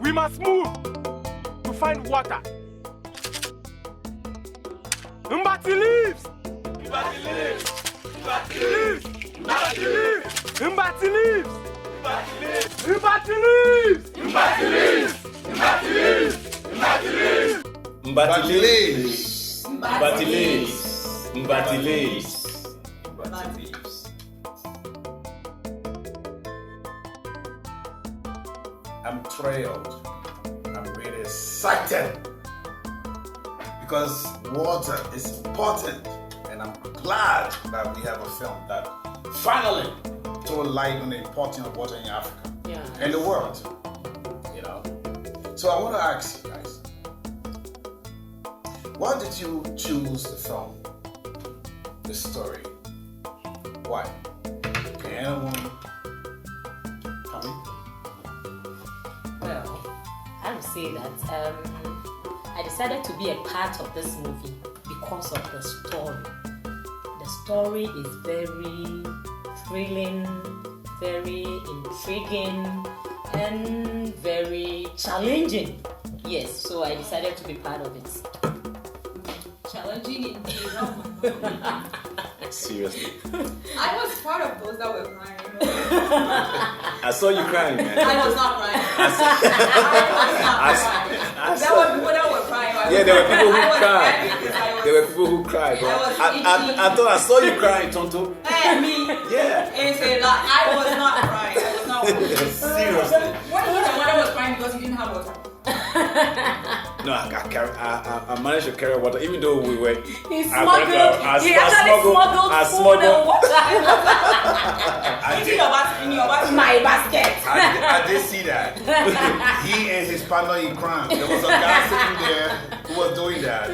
We must move to find water. Mbati leaves! Mbati leaves! Mbati leaves! Mbati leaves! Mbati leaves! Mbati leaves! Mbati leaves! Mbati leaves! Mbati leaves! Mbati Mbati leaves. leaves. Mbati leaves. Mbati leaves. Mbati leaves. I'm thrilled. I'm really excited because water is important, and I'm glad that we have a film that finally throw light on the importance of water in Africa and the world. You know. So I want to ask you guys, why did you choose the film, the story? Why? Can anyone tell me? Well, I would say that I decided to be a part of this movie because of the story. The story is very thrilling, very intriguing, and very challenging. Yes, so I decided to be part of it. Challenging indeed. Seriously. I was part of those that were crying. I saw you crying, man. I was not crying. There were people that were crying. Yeah, there were people who I was cried. happy because I was- There were people who cried. But I was I thought I saw you crying, Tonto. Hey, me. Yeah. And say like I was not crying. I was not crying. Seriously. What he said, mother was crying because he didn't have water. No, I managed to carry water, even though we were. He smuggled food and water. Into your basket, in your basket. My basket. I did see that. He and his partner in crime. There was a guy sitting there who was doing that.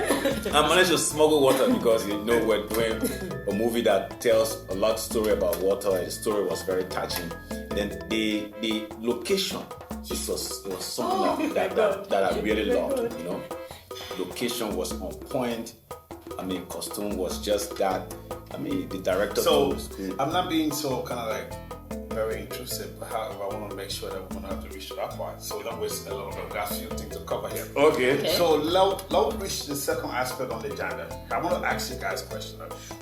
I managed to smuggle water because we're doing a movie that tells a lot of story about water, and the story was very touching. And then the location, it was something that I really loved. Location was on point. I mean, costume was just that. I mean, the director. So was good. I'm not being so kind of like very intrusive, but however, I want to make sure that we're going to have to reach that part. So we don't waste a little bit. We've got a few things to cover here. Okay. So let's reach the second aspect on the agenda. I want to ask you guys a question.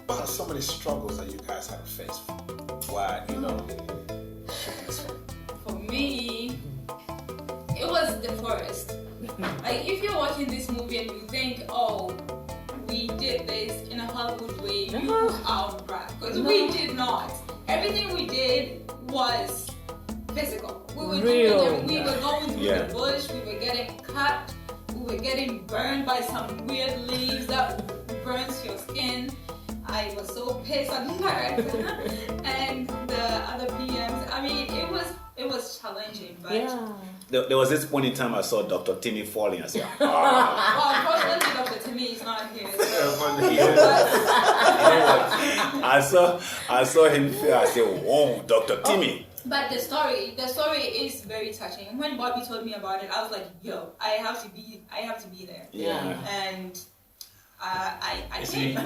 What are some of the struggles that you guys have faced while shooting this film? For me, it was the forest. Like if you're watching this movie and you think, oh, we did this in a Hollywood way, you are right. Because we did not. Everything we did was physical. We were Real. we were going through the bush, we were getting cut, we were getting burned by some weird leaves that burns your skin. I was so pissed at that. And the other PMs, I mean, it was challenging, but There was this point in time I saw Dr. Timmy falling. I said, well, unfortunately, Dr. Timmy is not here. So. I saw him fail. I said, whoa, Dr. Timmy. But the story is very touching. When Bobby told me about it, I was like, yo, I have to be there. Yeah. And I See, came.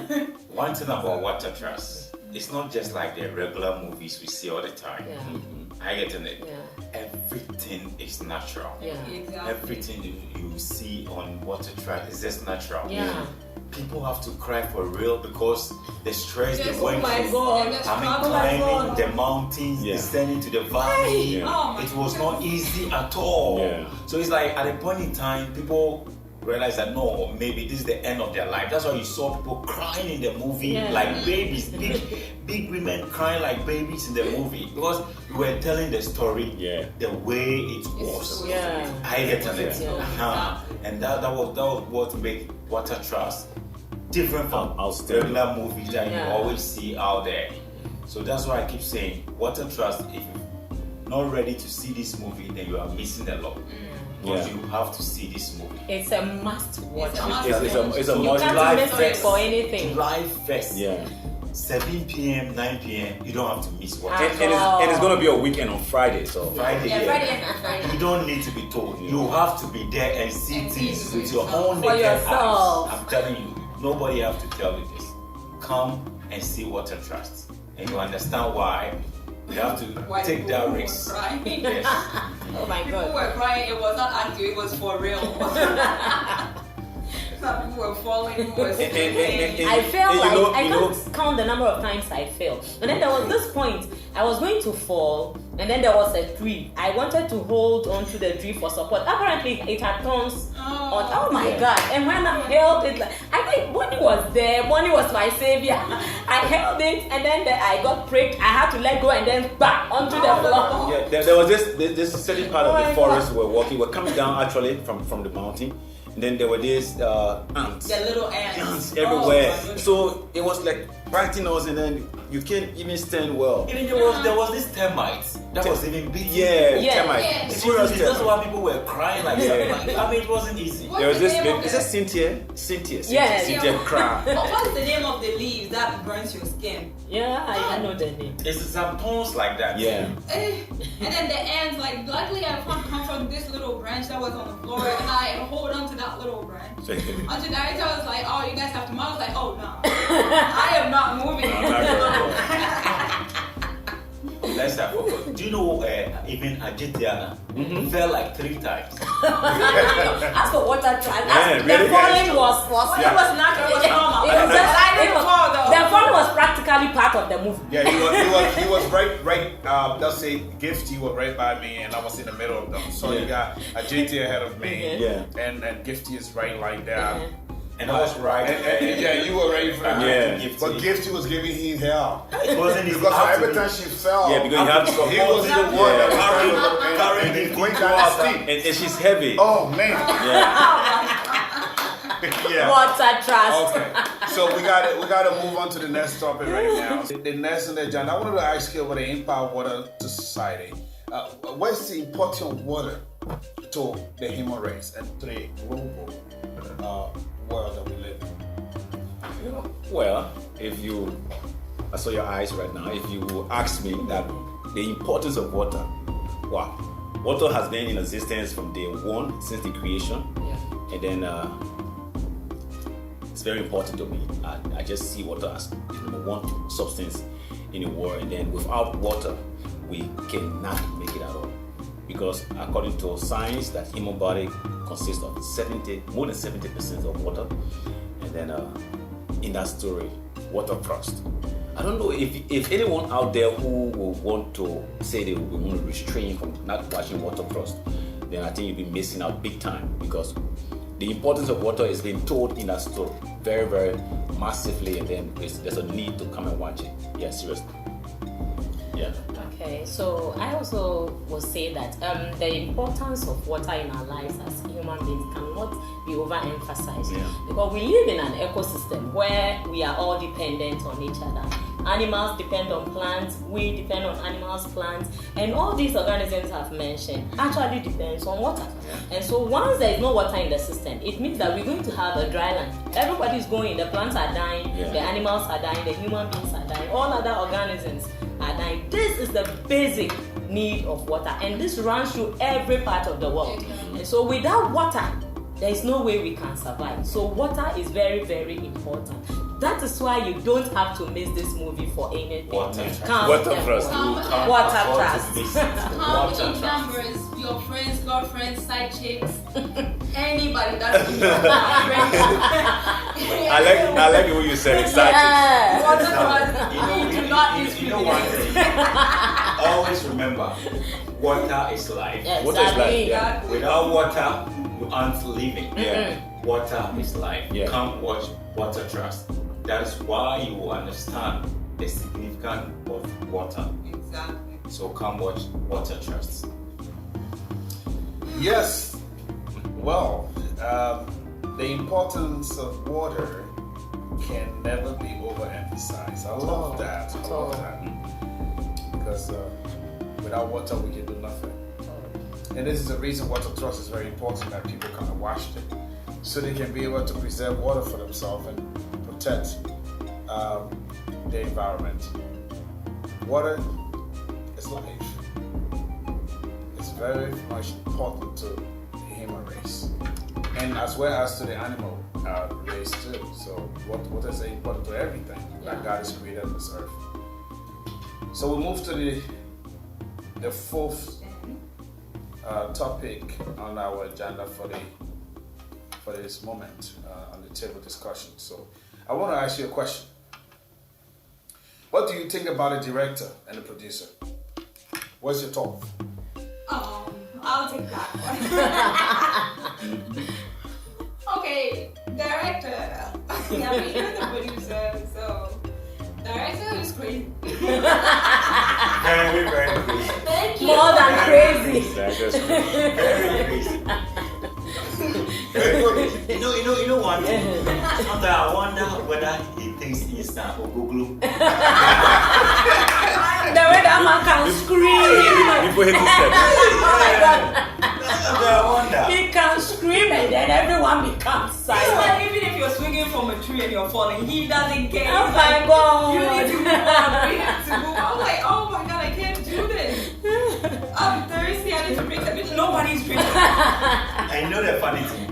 one thing about Water Trust, it's not just like the regular movies we see all the time. Yeah. I get in it. Yeah. Everything is natural. Yeah. Exactly. Everything you see on Water Trust is just natural. Yeah. People have to cry for real because the stress Yes, they went my through. God. I mean, climbing the mountains, descending to the valley. Yeah. Oh my It was not easy at all. Yeah. So it's like at a point in time, people realize that no, maybe this is the end of their life. That's why you saw people crying in the movie like babies, big women crying like babies in the movie because you were telling the story the way it was. Yeah. I get it. Yeah. And that was what made Water Trust different from Outstanding. regular movies that you always see out there. So that's why I keep saying Water Trust, if you're not ready to see this movie, then you are missing a lot. Because you have to see this movie. It's a must watch. It's a You must. can't miss it for anything. July 1st. Yeah. 7 p.m., 9 p.m. You don't have to miss Water And Trust. it's going to be a weekend on Friday, so. Friday. Yeah, Friday and Friday. You don't need to be told. You have to be there and see things with your own For naked yourself. eyes. I'm telling you, nobody have to tell you this. Come and see Water Trust, and you understand why you have to take that risk. Yes. Oh my People God. were crying. It was not acting. It was for real. Some people were falling. People were screaming. I felt like I you know- can't count the number of times I fell. And then there was this point I was going to fall, and then there was a tree. I wanted to hold onto the tree for support. Apparently, it had thorns. Oh my God! And when I held it, I think Bonnie was there. Bonnie was my savior. I held it, and then I got pricked. I had to let go and then back onto the floor. Yeah, there was this certain part of Oh the my forest God. we were walking. We're coming down actually from the mountain, and then there were these ants. The little ants. Ants everywhere. Oh, my goodness. So it was like biting us, and then you can't even stand well. Even there was this termites that was even beating. Yeah, Yeah. termite. Yeah. Serious That's termite. why people were crying like Yeah. that. I mean, it wasn't easy. What- There was this. What's the name of Is the- that Cynthia? Yes. Cynthia crab. What's the name of the leaves that burns your skin? Yeah, I know the name. It's some thorns like that. Yeah. And then the ants, like, luckily I found come from this little branch that was on the floor, and I hold on to that little branch. Until Narita was like, oh, you guys have to move. I was like, oh, no. I am not moving. I'm not gonna Let's have focus. Do you know even Ajitiana fell like 3 times? As for Water Trust, Yeah, the really? falling was It was natural, it was normal. It was But I didn't fall, though. the falling was practically part of the movie. Yeah, he was right. Let's say Gifty was right by me, and I was in the middle of them. So you got a JT ahead of me, Yeah. and Gifty is right like that. And I was right. And yeah, you were ready for that. Yeah. But Gifty was giving him hell It wasn't easy. because I had every to- time she fell, Yeah, because you have to he was the one that was Carrying and the going people down out. the steep. And she's heavy. Oh man, Yeah. yeah. Water Trust. Okay, so we got to move on to the next topic right now. The next on the agenda, I wanted to ask you about the impact of water to society. What's the importance of water to the human race and to the global world that we live in? Well, I saw your eyes right now. If you ask me that the importance of water, wow, water has been in existence from day one since the creation, Yeah. and then it's very important to me. I just see water as number one substance in the world, and then without water, we cannot make it at all. Because according to science, that human body consists of more than 70% of water, and then in that story, Water Trust. I don't know if anyone out there who will want to say they will want to restrain from not watching Water Trust, then I think you'll be missing out big time, because the importance of water is being told in that story very, very massively, and then there's a need to come and watch it. Yeah, seriously. Yeah. Okay, so I also will say that the importance of water in our lives as human beings cannot be overemphasized, Yeah. because we live in an ecosystem where we are all dependent on each other. Animals depend on plants, we depend on animals, plants, and all these organisms I've mentioned actually depends on water. And so once there is no water in the system, it means that we're going to have a dry land. Everybody's going, the plants are dying, Yeah. the animals are dying, the human beings are dying, all other organisms are dying. This is the basic need of water, and this runs through every part of the world. And so without water, there is no way we can survive. So water is very, very important. That is why you don't have to miss this movie for anything. Water Trust. Come Water and Trust. watch. Come Water afford to Trust. miss it. Come Water in Trust. numbers, your friends, girlfriends, side chicks, anybody that's in your friends. I like the way you said excited. Yeah. Water Trust, we do not You know one discriminate. thing. Always remember, water is life. Yeah, Water is life, exactly. yeah. Without water, you aren't living. Yeah. Water is life. Yeah. Come watch Water Trust. That is why you will understand the significance of water. Exactly. So come watch Water Trust. Yes. Well, the importance of water can never be overemphasized. I love that. I love that. Because without water, we can do nothing. And this is the reason Water Trust is very important, that people come and watch it, so they can be able to preserve water for themselves and protect the environment. Water is life. It's very much important to the human race, and as well as to the animal raised too. So what is important to everything that God has created on this earth. So we move to the fourth topic on our agenda for this moment on the table discussion. So I want to ask you a question. What do you think about a director and a producer? What's your thought? I'll take that one. Okay, director. I mean, you're the producer, so director is crazy. Very, very crazy. Thank you. More than crazy. Director's crazy. Very crazy. You know one thing. Sometimes I wonder whether he thinks he's an Oguglu. The way that man can scream. People hate this step. Oh my God. I wonder. He can scream and then everyone becomes It's silent. like even if you're swinging from a tree and you're falling, he doesn't care. Oh He's my like, God. you need to move on. We have to move. I'm like, oh my God, I can't do this. I'm thirsty. I need to drink a bit. Nobody's drinking. And you know the funny thing?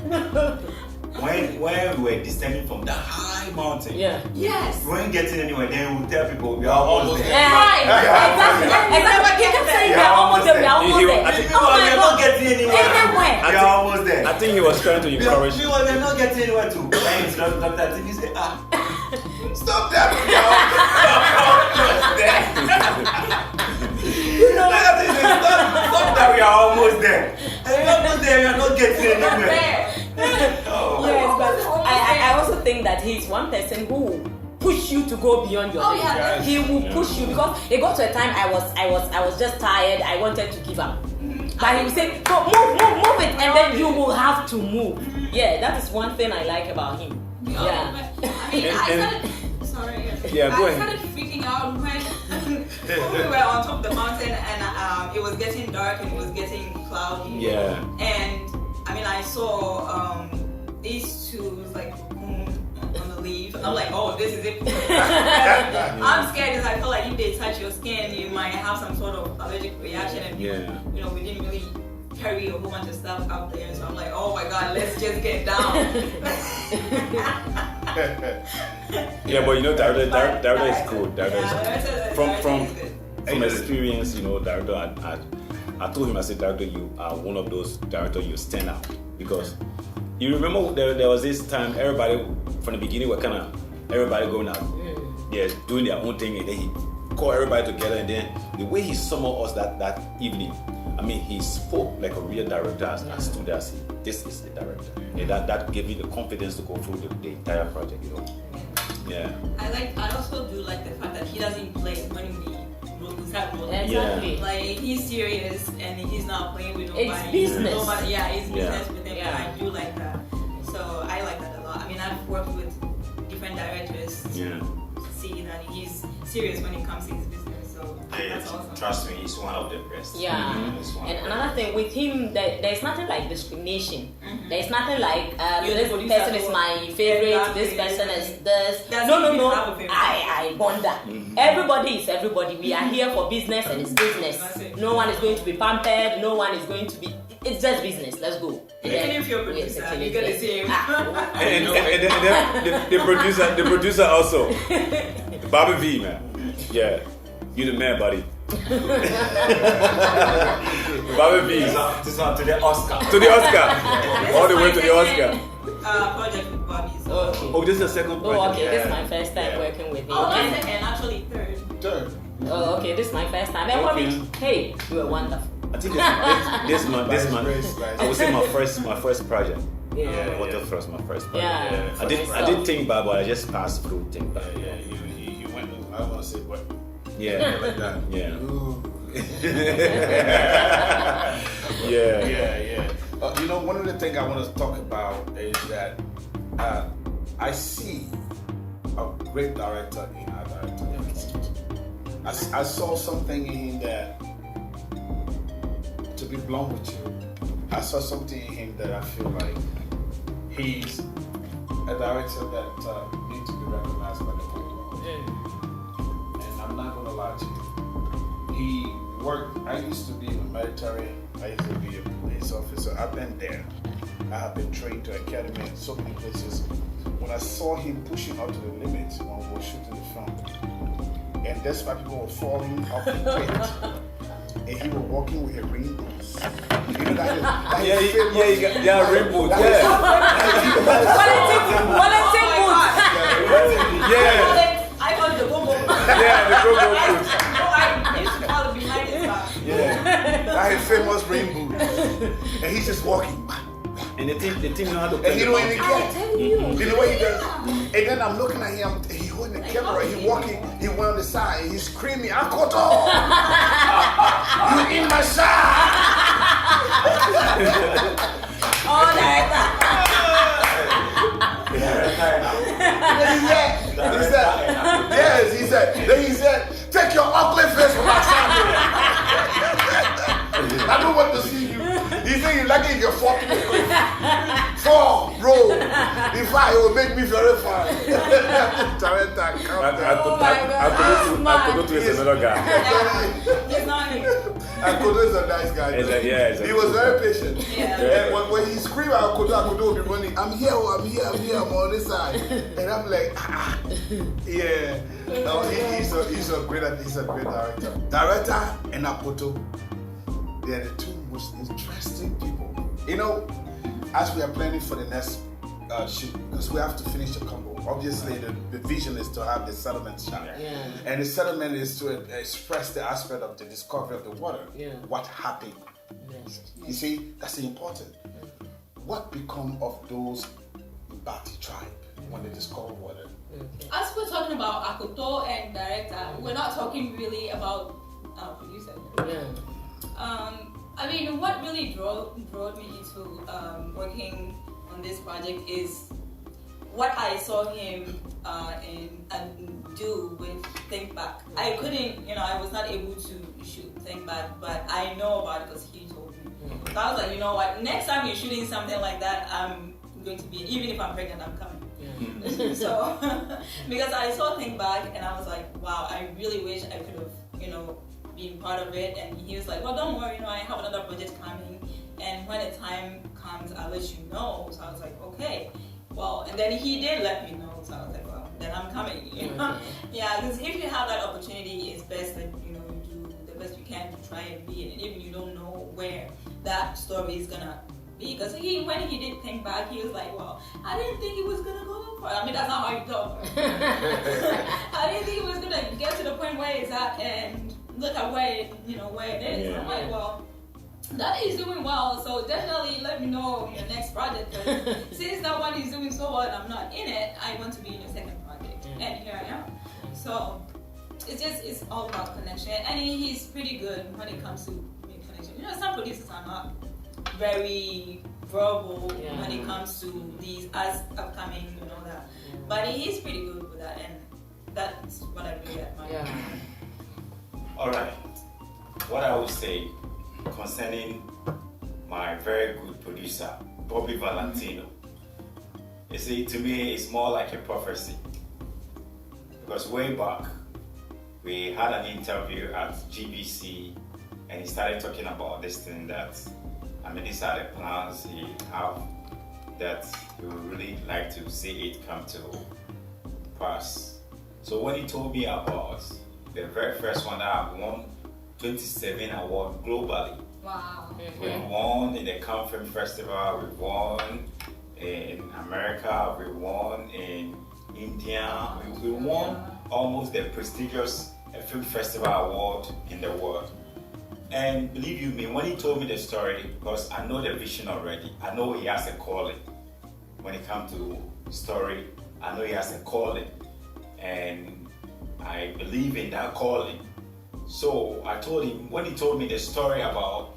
When we were descending from that high mountain, Yeah. Yes. we weren't getting anywhere, then we tell people we are almost there. Right. Exactly. You can say we are almost there. We are almost there. I think- We Oh are my not God. getting anywhere. Anywhere. We are almost there. I think he was trying to encourage. We were not getting anywhere too. And Dr. Tini said, stop that. We are almost there. Stop that, we are almost there. And we are almost there, we are not getting anywhere. Oh. Yes, but I also think that he's one person who will push you to go beyond your limits. yeah. He will push you because it got to a time I was just tired. I wanted to give up. But he would say, "Go, move it," and then you will have to move. Yeah, that is one thing I like about him. Yeah. I mean, I started. Sorry. Yeah, go I ahead. started freaking out when we were on top of the mountain and it was getting dark and it was getting cloudy. Yeah. And I mean, I saw these two like on the leaf. I'm like, oh, this is it. I'm scared because I feel like if they touch your skin, you might have some sort of allergic reaction. And Yeah. you know, we didn't really carry a whole bunch of stuff out there. So I'm like, oh my God, let's just get down. Yeah, but you know, Daruda is good. Daruda Yeah, is Daruda- from Daruda is good. experience. You know, Daruda. I told him, I said, Daruda, you are one of those directors you stand out because you remember there was this time everybody from the beginning were kind of everybody going out, doing their own thing, and then he called everybody together, and then the way he summoned us that evening. I mean, he spoke like a real director and stood there and said, this is the director. And that gave me the confidence to go through the entire project, you know. Yeah. I also do like the fact that he doesn't play when the roles have roles. Exactly. Like he's serious and he's not playing with nobody. It's business. Nobody, yeah, it's Yeah. business with him, Yeah. and I do like that. So I like that a lot. I mean, I've worked with different directors Yeah. to see that he's serious when it comes to his business. So that's awesome. Trust me, he's one of the best. Yeah. He's one And of the another thing with him, there's nothing like discrimination. There's nothing like You're this the producer, person is so- my favorite. Exactly. This person is this. That's No. even half of him. I wonder. Everybody is everybody. We are here for business and it's business. That's it. No one is going to be pampered. No one is going to be. It's just business. Let's go. And Even then- if you're a yes, producer, actually, you're gonna yes. see him. And then the producer also, Bobby V, man. Yeah, you the man, buddy. Bobby V This one to the Oscar. to the Oscar, all the way to the Oscar. Project with Bobby. So. Okay. Oh, this is the second project. Oh, okay. This is my first time working with him. Oh, And- not second, actually third. Third. Oh, okay. This is my first time. And Okay. hey, you were wonderful. I think this month, I would say my first project. Yeah. What the first, my first project. Yeah. I did think bad, but I just passed through think bad. Yeah, you went. I don't want to say what. Yeah. Like that. Yeah. Ooh. Yeah. You know, one of the things I want to talk about is that I see a great director in our director. I saw something in him that, to be blunt with you, I saw something in him that I feel like he's a director that needs to be recognized by the whole world. And I'm not going to lie to you. He worked, I used to be in the military, I used to be a police officer, I've been there. I have been trained to academy in so many places. When I saw him pushing up to the limit when we were shooting the film, and that's why people were falling off the pit, and he was walking with a rainbow. You know that rainbow. I call it the go-go. The go-go I used to call it behind his back. that his famous rainbow, and he's just walking. And the team know how to And he don't even care. you. You know what he does? And then I'm looking at him, he holding the camera, he walking, he went on the side, and he's screaming, Akoto! You in my side! Oh, director. Then he said, take your ugly face from my side. I don't want to see you. He said you like it if you're 4 row. In fact, it will make me very fine. Director, calm down. I could go to another guy. He's not here. Akodo is a nice guy. He was very patient. And when he screamed at Akodo will be running. I'm here, I'm on this side. And I'm like, yeah. No, he's a great director. Director and Akodo, they are the two most interesting people. You know, as we are planning for the next shoot, because we have to finish the combo. Obviously, the vision is to have the settlement shot. And the settlement is to express the aspect of the discovery of the water. What happened. You see, that's important. What become of those Mbati tribe when they discover water? As we're talking about Akoto and director, we're not talking really about our producer. I mean, what really brought me into working on this project is what I saw him do with Think Back. I couldn't, I was not able to shoot Think Back, but I know about it because he told me. So I was like, you know what, next time you're shooting something like that, I'm going to be, even if I'm pregnant, I'm coming. So, because I saw Think Back and I was like, wow, I really wish I could have, been part of it. And he was like, well, don't worry, I have another project coming, and when the time comes, I'll let you know. So I was like, okay. Well, and then he did let me know, so I was like, well, then I'm coming. Yeah, because if you have that opportunity, it's best that you do the best you can to try and be in it, even if you don't know where that story is gonna be. Because when he did Think Back, he was like, well, I didn't think he was gonna go that far. I mean, that's not how you talk. I didn't think he was gonna get to the point where it's at, and look at where it is. I'm like, well, that is doing well, so definitely let me know your next project. Since that one is doing so well and I'm not in it, I want to be in your second project, and here I am. So it's all about connection, and he's pretty good when it comes to making connection. Some producers are not very verbal when it comes to these as upcoming, that. But he's pretty good with that, and that's what I really admire. All right. What I would say concerning my very good producer, Bobby Valentino, you see, to me, it's more like a prophecy. Because way back, we had an interview at GBC, and he started talking about this thing that, these are the plans he have that he would really like to see it come to pass. So when he told me about the very first one that I won 27 awards globally. Wow. We won in the Cannes Film Festival, we won in America, we won in India, we won almost the prestigious film festival award in the world. And believe you me, when he told me the story, because I know the vision already, I know he has a calling. When it comes to story, I know he has a calling. And I believe in that calling. So I told him, when he told me the story about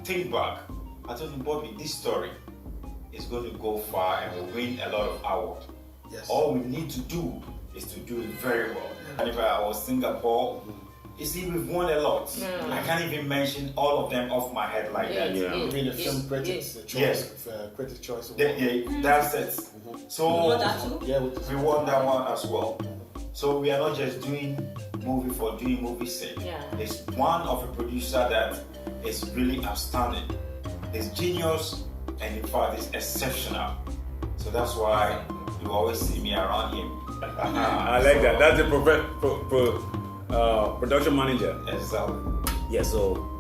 Think Back, I told him, Bobby, this story is going to go far and will win a lot of awards. Yes. All we need to do is to do it very well. And if I was Singapore, you see, we've won a lot. I can't even mention all of them off my head like that. You mean the film critics choice? Yes. Critics' choice. That's it. So You want that too? we won that one as well. So we are not just doing movie for doing movie sake. It's one of a producer that is really outstanding. His genius and in fact, it's exceptional. So that's why you always see me around him. I like that. That's the production manager. Exactly. Yeah. So.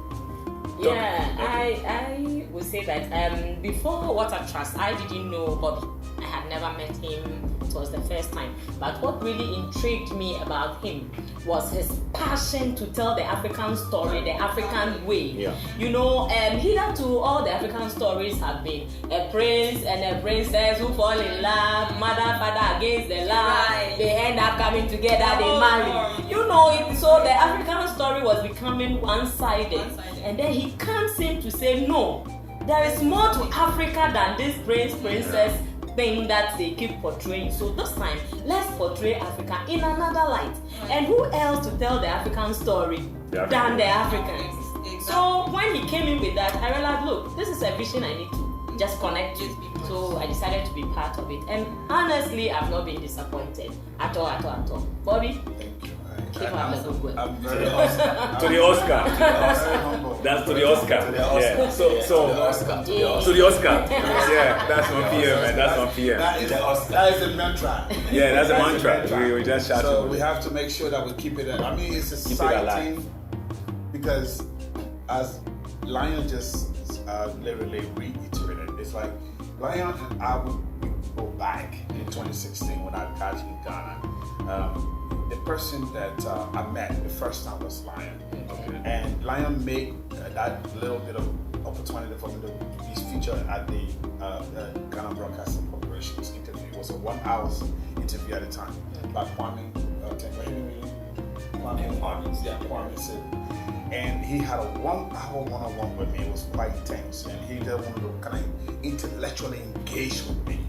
Yeah, I would say that before Water Trust, I didn't know Bobby. I had never met him. It was the first time. But what really intrigued me about him was his passion to tell the African story, the African way. Yeah. You know, hitherto all the African stories have been a prince and a princess who fall in love, mother, father against the love. Right. They end up coming together, they marry. You know, so the African story was becoming one-sided. And then he comes in to say, no, there is more to Africa than this princess thing that they keep portraying. So this time, let's portray Africa in another light. And who else to tell the African story than the Africans? Exactly. So when he came in with that, I realized, look, this is a vision I need to just connect with. So I decided to be part of it. And honestly, I've not been disappointed at all. Bobby? Thank you. Keep up the good work. I'm very To the Oscar. very humble. That's to the Oscar. To the Oscar. Yeah. So To the Oscar. to the Oscar. Yeah, that's 1 p.m. man. That's 1 p.m. That is a mantra. Yeah, that's a mantra. We just shout So it. we have to make sure that we keep it. I mean, it's it exciting alive. because, as Lion just literally reiterated, it's like Lion and I would go back in 2016 when I got in Ghana. The person that I met the first time was Lion, and Lion made that little bit of opportunity for me to be featured at the Ghana Broadcasting Corporation's interview. It was a 1 hour interview at the time by Kwame said, and he had a 1 hour one-on-one with me. It was quite intense, and he just wanted to kind of intellectually engage with me.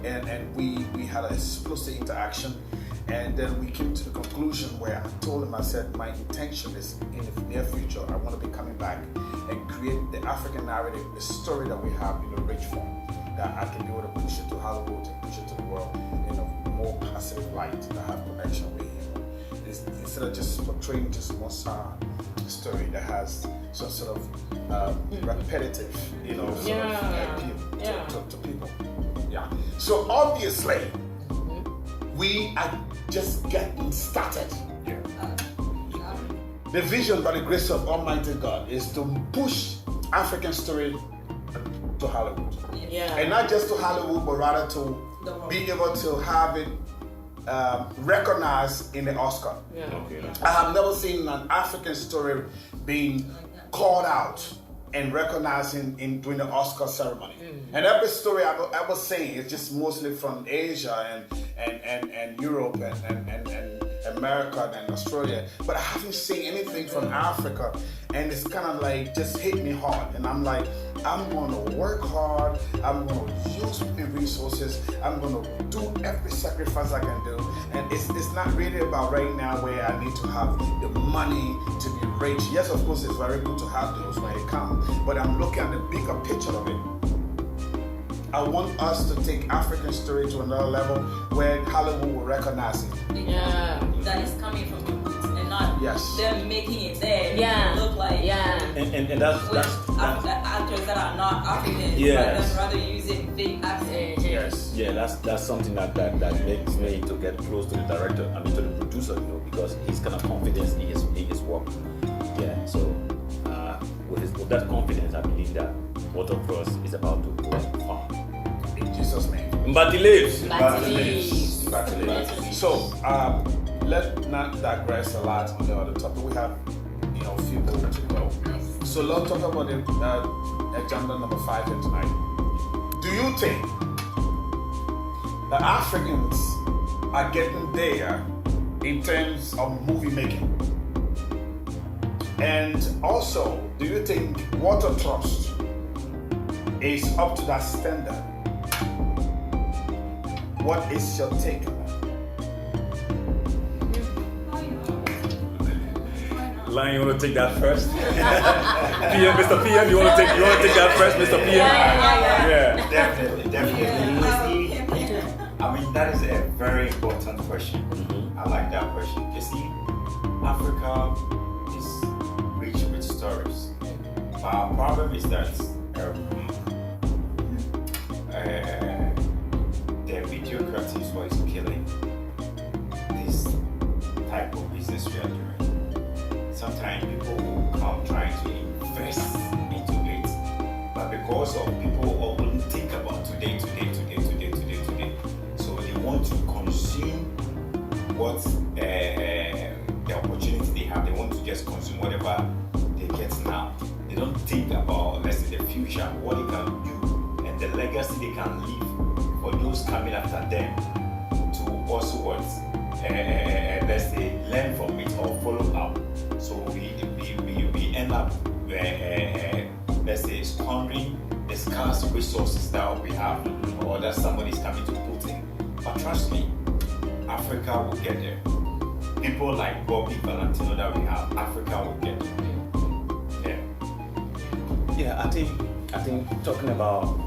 And we had an explosive interaction. And then we came to the conclusion where I told him, I said, my intention is in the near future, I want to be coming back and create the African narrative, the story that we have in a rich form, that I can be able to push it to Hollywood and push it to the world in a more passive light, that I have connection with him. Instead of just portraying just one side story that has some sort of repetitive, appeal to people. Yeah. So obviously, we are just getting started. The vision, by the grace of Almighty God, is to push African story to Hollywood. And not just to Hollywood, but rather to be able to have it recognized in the Oscar. I have never seen an African story being called out and recognizing during the Oscar ceremony. And every story I've ever seen is just mostly from Asia and Europe and America and Australia. But I haven't seen anything from Africa, and it's kind of like just hit me hard. And I'm like, I'm going to work hard, I'm going to use my resources, I'm going to do every sacrifice I can do. And it's not really about right now where I need to have the money to be rich. Yes, of course, it's very good to have those when it comes, but I'm looking at the bigger picture of it. I want us to take African story to another level where Hollywood will recognize it. That is coming from the roots and not them making it there. Yeah. It look like And that's actors that are not African, Yes. but then rather using fake accents. yeah, that's something that makes me to get close to the director, to the producer, because he's kind of confidence in his work. Yeah, so with that confidence, I believe that Water Trust is about to go far. In Jesus' name. Mbati lives. So, let's not digress a lot on the other topic. We have, a few more to go. So let's talk about the agenda number 5 here tonight. Do you think the Africans are getting there in terms of movie making? And also, do you think Water Trust is up to that standard? What is your take on that? Lion, you want to take that first? Mr. PM, you want to take that first, Mr. PM? Yeah. Definitely. I mean, that is a very important question. I like that question. You see, Africa is rich with stories. But our problem is that the mediocrity is what is killing this type of business we are doing. Sometimes people will come trying to invest into it, but because of people only think about today, so they want to consume what the opportunity they have. They want to just consume whatever they get now. They don't think about, let's say, the future, what they can do, and the legacy they can leave for those coming after them to also what, let's say, learn from it or follow up. So we end up, let's say, squandering the scarce resources that we have or that somebody's coming to put in. But trust me, Africa will get there. People like Bobby Valentino that we have, Africa will get there. Yeah, I think talking about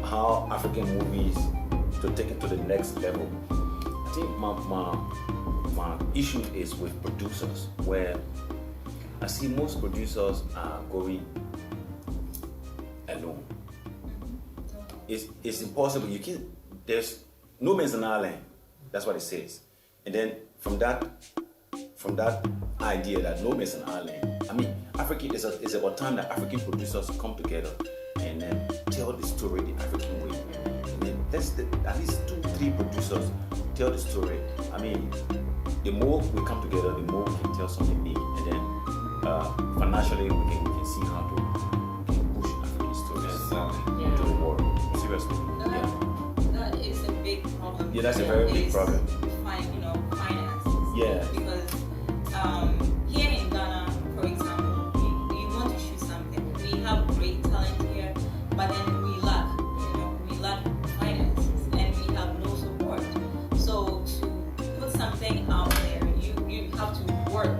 how African movies to take it to the next level, I think my issue is with producers, where I see most producers are going alone. It's impossible. You can't. There's no man's an island. That's what it says. And then from that idea that no man's an island, I mean, Africa is about time that African producers come together and then tell the story the African way. And then at least 2-3 producers tell the story. I mean, the more we come together, the more we can tell something big. And then financially, we can see how to push African stories to the world. Seriously. That is a big problem. Yeah, that's a very big problem. Finances. Yeah. Because here in Ghana, for example, we want to shoot something. We have great talent here, but then we lack finances and we have no support. So to put something out there, you have to work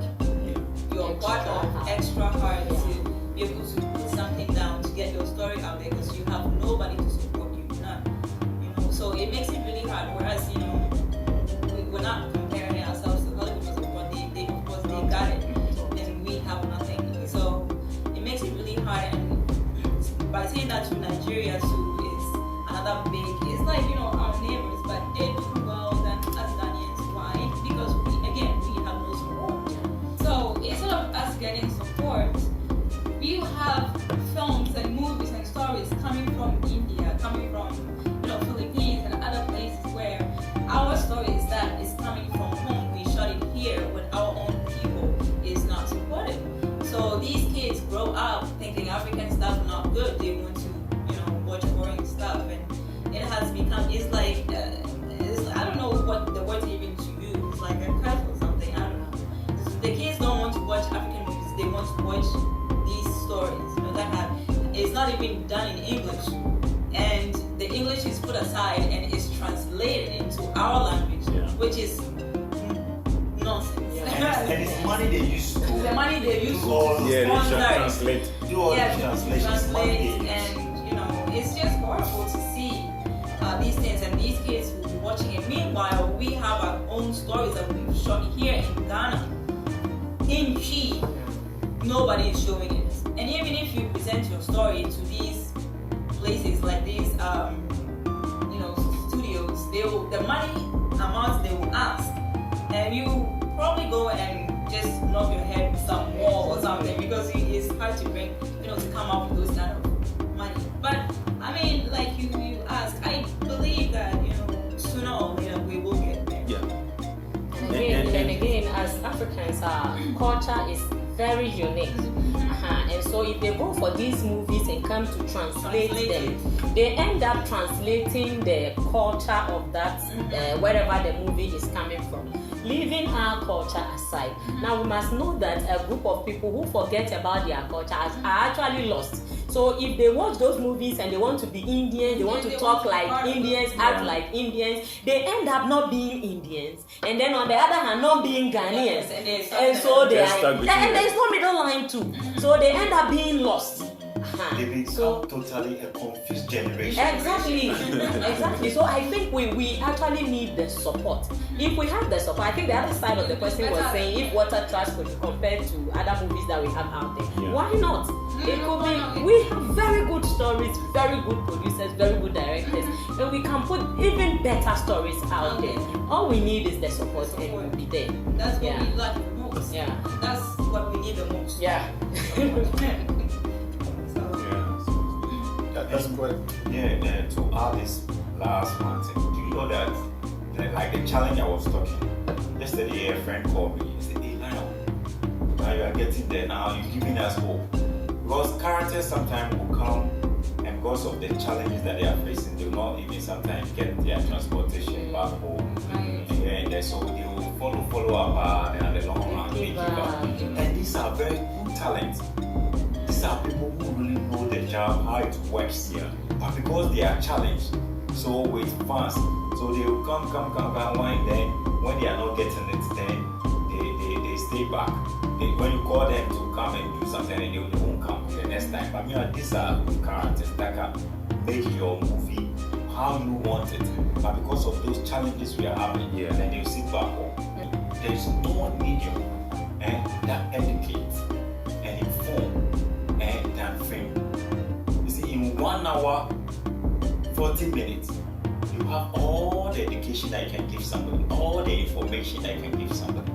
your butt off extra hard to be able to put something down to get your story out there, because you have nobody to support you. None. So it makes it really hard. Whereas we're not comparing ourselves to Hollywood, but they of course they got it, and we have nothing. So it makes it really hard. And by saying that to Nigeria too is another big. It's like our neighbors, but they do well than us Ghanaians. Why? Because we have no support. So instead of us getting support, we have films and movies and stories coming from India, coming from Philippines and other places where our stories that is coming from home, we shot it here with our own people, is not supported. So these kids grow up thinking African stuff not good. They want to watch foreign stuff, and it has become, it's like I don't know what the word even to use. It's like a curse or something. I don't know. The kids don't want to watch African movies. They want to watch these stories. That it's not even done in English, and the English is put aside and is translated into our language, which is nonsense. And it's money they use to the money they use to translate. Do all the translations. And it's just horrible to see these things, and these kids will be watching it. Meanwhile, we have our own stories that we've shot here in Ghana, in Chi. Nobody is showing it. And even if you present your story to these places like these, studios, the money amounts they will ask, and you probably go and just knock your head with some wall or something, because it's hard to bring, to come up with those kind of money. But I mean, like you ask, I believe that sooner or later we will get there. Yeah. And again, as Africans, our culture is very unique. And so if they go for these movies and come to translate them, they end up translating the culture of that wherever the movie is coming from, leaving our culture aside. Now we must know that a group of people who forget about their culture are actually lost. So if they watch those movies and they want to be Indian, they want to talk like Indians, act like Indians, they end up not being Indians, and then on the other hand not being Ghanaians, and so they are, and there's no middle line too. So they end up being lost. they become totally a confused generation. Exactly. So I think we actually need the support. If we have the support, I think the other side of the question was saying if Water Trust could be compared to other movies that we have out there, why not? It could be. We have very good stories, very good producers, very good directors, and we can put even better stories out there. All we need is the support, and we'll be there. That's what we like the most. Yeah. That's what we need the most. Yeah. That's good. Yeah, to add this last one thing, do you know that like the challenge I was talking yesterday, a friend called me. He said, "Hey, now you are getting there. Now you're giving us hope." Because characters sometimes will come, and because of the challenges that they are facing, they will not even sometimes get their transportation back home. And so they will follow up and at the long run they give up. And these are very good talents. These are people who really know the job, how it works here. But because they are challenged, so with fans, so they will come, and then when they are not getting it, then they stay back. When you call them to come and do something, they won't come the next time. But these are good characters that can make your movie how you want it. But because of those challenges we are having, then they sit back home. There is no medium that educates and inform than film. You see, in 1 hour, 40 minutes, you have all the education that you can give somebody, all the information that you can give somebody.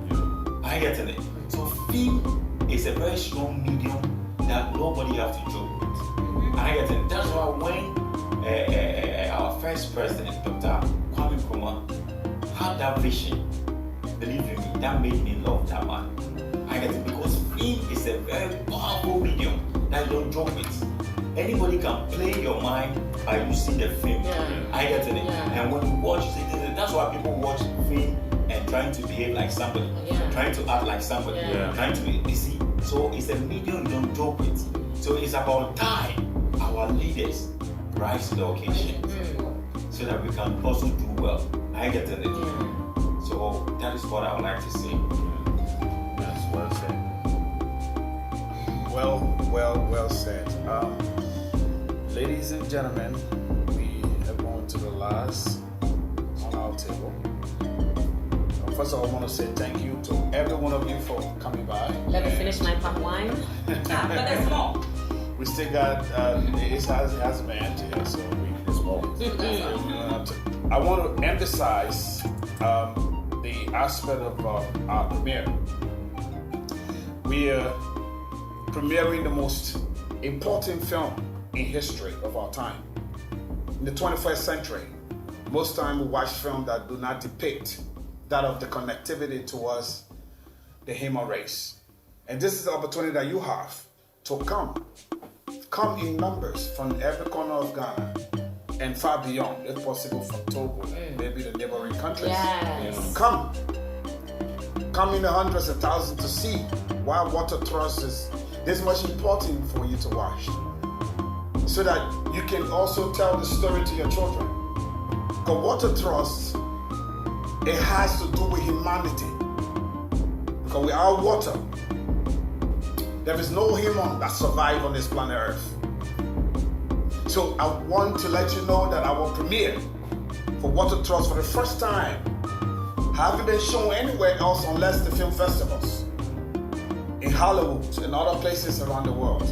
I get it. So film is a very strong medium that nobody has to joke with. I get it. That's why when our first president, Dr. Kwame Nkrumah, had that vision, believe in me, that made me love that man. I get it, because film is a very powerful medium that you don't joke with. Anybody can play your mind by using the film. I get it. And when you watch it, that's why people watch film and trying to behave like somebody, trying to act like somebody, trying to be, you see. So it's a medium you don't joke with. So it's about time our leaders rise to the occasion so that we can also do well. I get it. So that is what I would like to say. That's well said. Well said. Ladies and gentlemen, we have gone to the last on our table. First of all, I want to say thank you to every one of you for coming by. Let me finish my palm wine. But there's more. We still got it has a band here, so there's more. I want to emphasize the aspect of our premiere. We are premiering the most important film in history of our time. In the 21st century, most time we watch films that do not depict that of the connectivity towards the human race. And this is the opportunity that you have to come in numbers from every corner of Ghana and far beyond, if possible from Togo and maybe the neighboring countries. Yes. Come in the hundreds of thousands to see why Water Trust is this much important for you to watch, so that you can also tell the story to your children. Because Water Trust, it has to do with humanity. Because we are water. There is no human that survives on this planet Earth. So I want to let you know that our premiere for Water Trust for the first time haven't been shown anywhere else unless the film festivals in Hollywood and other places around the world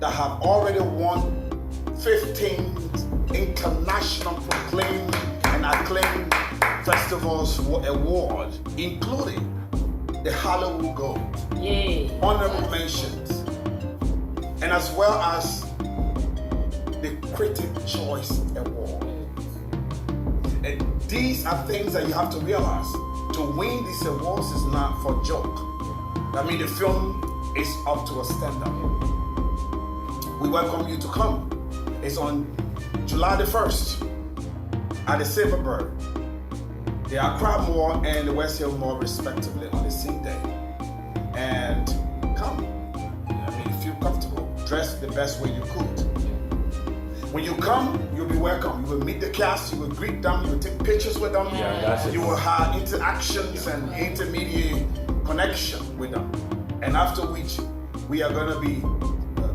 that have already won 15 international proclaimed and acclaimed festivals award, including the Hollywood Gold, honorable mentions, and as well as the Critic Choice Award. And these are things that you have to realize. To win these awards is not for joke. I mean, the film is up to a standard. We welcome you to come. It's on July the 1st at the Silverbird, the Accra Mall and the West Hill Mall respectively on the same day. And come. I mean, feel comfortable. Dress the best way you could. When you come, you'll be welcome. You will meet the cast, you will greet them, you will take pictures with them. You will have interactions and intermediate connection with them. And after which, we are going to be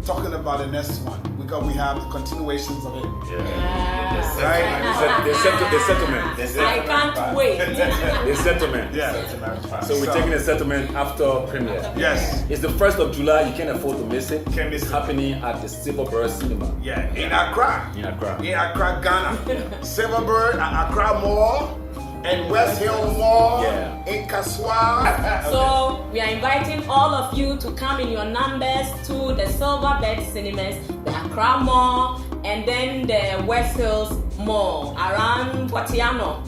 talking about the next one because we have the continuations of it. The settlement. I can't wait. The settlement. Yeah. So we're taking a settlement after premiere. Yes. It's the 1st of July. You can't afford to miss it. Can't miss It's it. happening at the Silverbird Cinema. Yeah. In Accra. In Accra. In Accra, Ghana. Silverbird at Accra Mall and West Hill Mall in Kaswa. So we are inviting all of you to come in your numbers to the Silverbird Cinemas, the Accra Mall, and then the West Hills Mall around Watiano.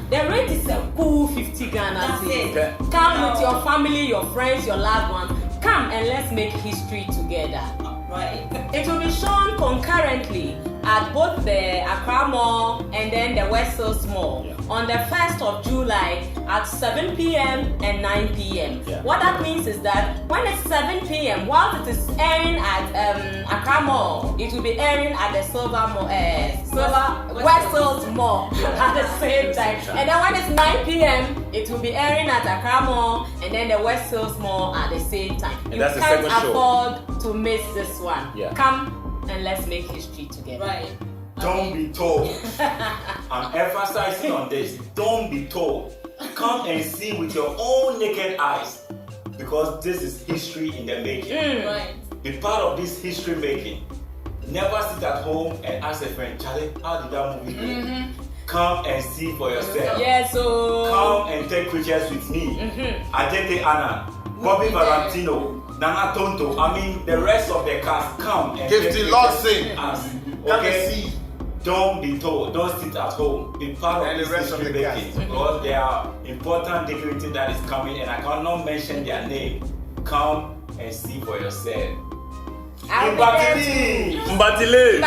The rate is a cool 50 Ghana. Okay. Come with your family, your friends, your loved ones. Come and let's make history together. Right. It will be shown concurrently at both the Accra Mall and then the West Hills Mall on the 1st of July at 7 p.m. and 9 p.m. What that means is that when it's 7 p.m., while it is airing at Accra Mall, it will be airing at the West Hills Mall at the same time. And then when it's 9 p.m., it will be airing at Accra Mall and then the West Hills Mall at the same time. And You that's the can't second show. afford to miss this one. Yeah. Come and let's make history together. Right. Don't be told. I'm emphasizing on this. Don't be told. Come and see with your own naked eyes. Because this is history in the making. Right. Be part of this history making. Never sit at home and ask a friend, Charlie, how did that movie go? Come and see for yourself. Yeah, so Come and take pictures with me. Ajete Anna, Bobby Valentino, Nana Tonto. I mean, the rest of the cast. Come and take Gifty pictures Lawson. with us. Come and Okay? see. Don't be told. Don't sit at home. Be part And of the this rest of history the making. cast. Because there are important dignitaries that is coming, and I cannot mention their name. Come and see for yourself. I'll be there too. Mbatile.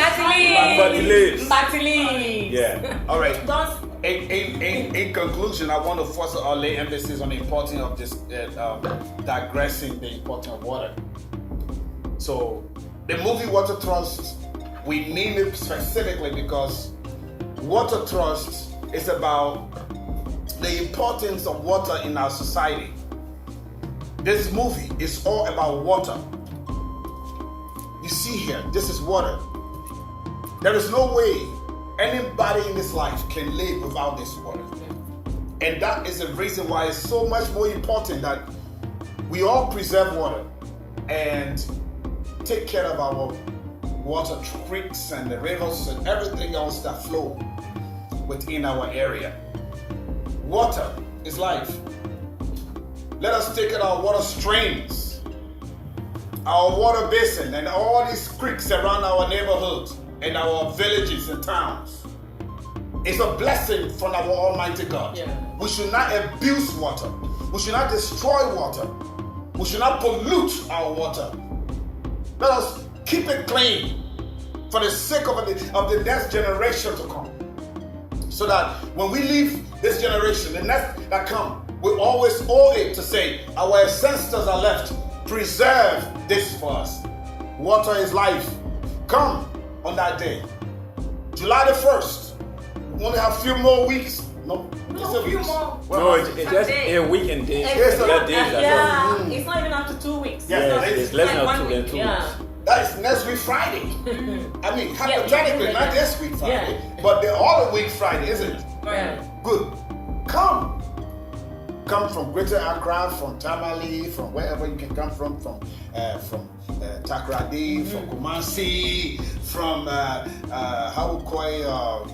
Mbatile. Yeah. All right. Don't. In conclusion, I want to first lay emphasis on the importance of this digressing the importance of water. So, the movie Water Trust, we name it specifically because Water Trust is about the importance of water in our society. This movie is all about water. You see here, this is water. There is no way anybody in this life can live without this water. And that is the reason why it's so much more important that we all preserve water and take care of our water creeks and the rivers and everything else that flow within our area. Water is life. Let us take care of our water streams, our water basin, and all these creeks around our neighborhoods and our villages and towns. It's a blessing from our Almighty God. Yeah. We should not abuse water. We should not destroy water. We should not pollute our water. Let us keep it clean for the sake of the next generation to come. So that when we leave this generation, the next that come, we always owe it to say, our ancestors are left. Preserve this for us. Water is life. Come on that day. July the 1st. We only have a few more weeks. No, just a few more. No, it's just a week and days. Yes, sir. Days, that's all. Yeah, it's not even up to 2 weeks. Yeah, It's less than like 2 1 than week. 2 Yeah. weeks. That is next week Friday. I mean, hypothetically, yeah. not this week Friday, Yeah. but the other week Friday, isn't it? Yeah. Good. Come. Come from Greater Accra, from Tamale, from wherever you can come from Takoradi, from Kumasi, from how we call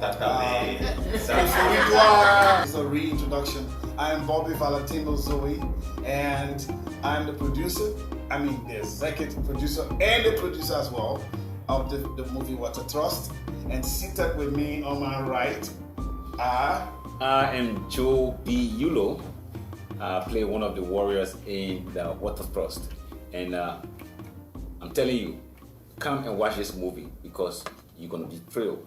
It's a reintroduction. I am Bobby Valentino Zoe, and I'm the producer. I mean, the executive producer and the producer as well of the movie Water Trust. And seated with me on my right are I am Joe B. Yulo. I play one of the warriors in the Water Trust. And I'm telling you, come and watch this movie because you're going to be thrilled.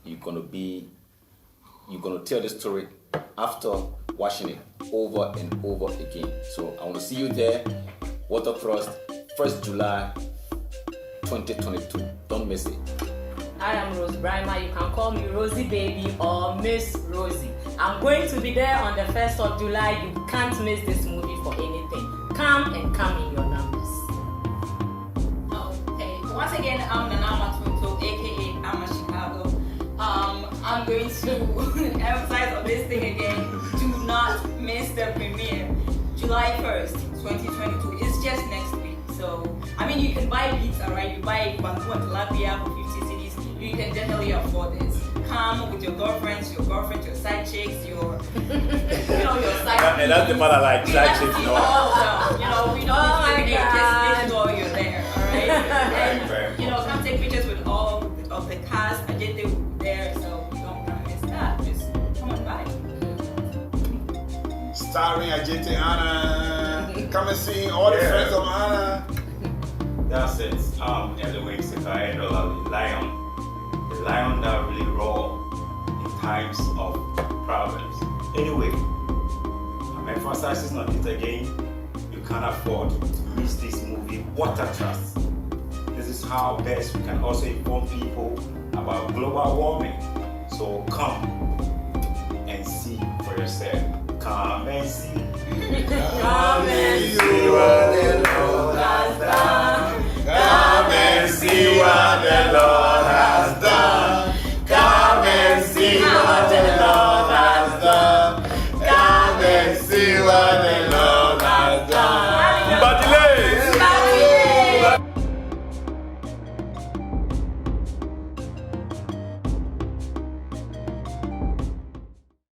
You're going to tell the story after watching it over and over again. So I want to see you there. Water Trust, 1st July 2022. Don't miss it. I am Rose Brimer. You can call me Rosie Baby or Miss Rosie. I'm going to be there on the 1st of July. You can't miss this movie for anything. Come and come in your numbers. Okay. once again, I'm Nana Matunto, aka I'm a Chicago. I'm going to emphasize on this thing again. Do not miss the premiere. July 1st, 2022. It's just next week. So, I mean, you can buy pizza, right? You buy Banku and Tilapia for 50 cedis. You can definitely afford this. Come with your girlfriends, your side chicks, your side. And that's the part I like, side chicks. We don't every day. Just make sure you're there, all right? And come take pictures with all of the cast. Ajete will be there, so you don't want to miss that. Just come on by. Starring Ajete Anna. Come and see all the friends of Anna. That's it. Anyway, Sekai Dola, the lion that really roar in times of problems. Anyway, I'm emphasizing on it again. You can't afford to miss this movie, Water Trust. This is how best we can also inform people about global warming. So come and see for yourself. Come and see. Come and see.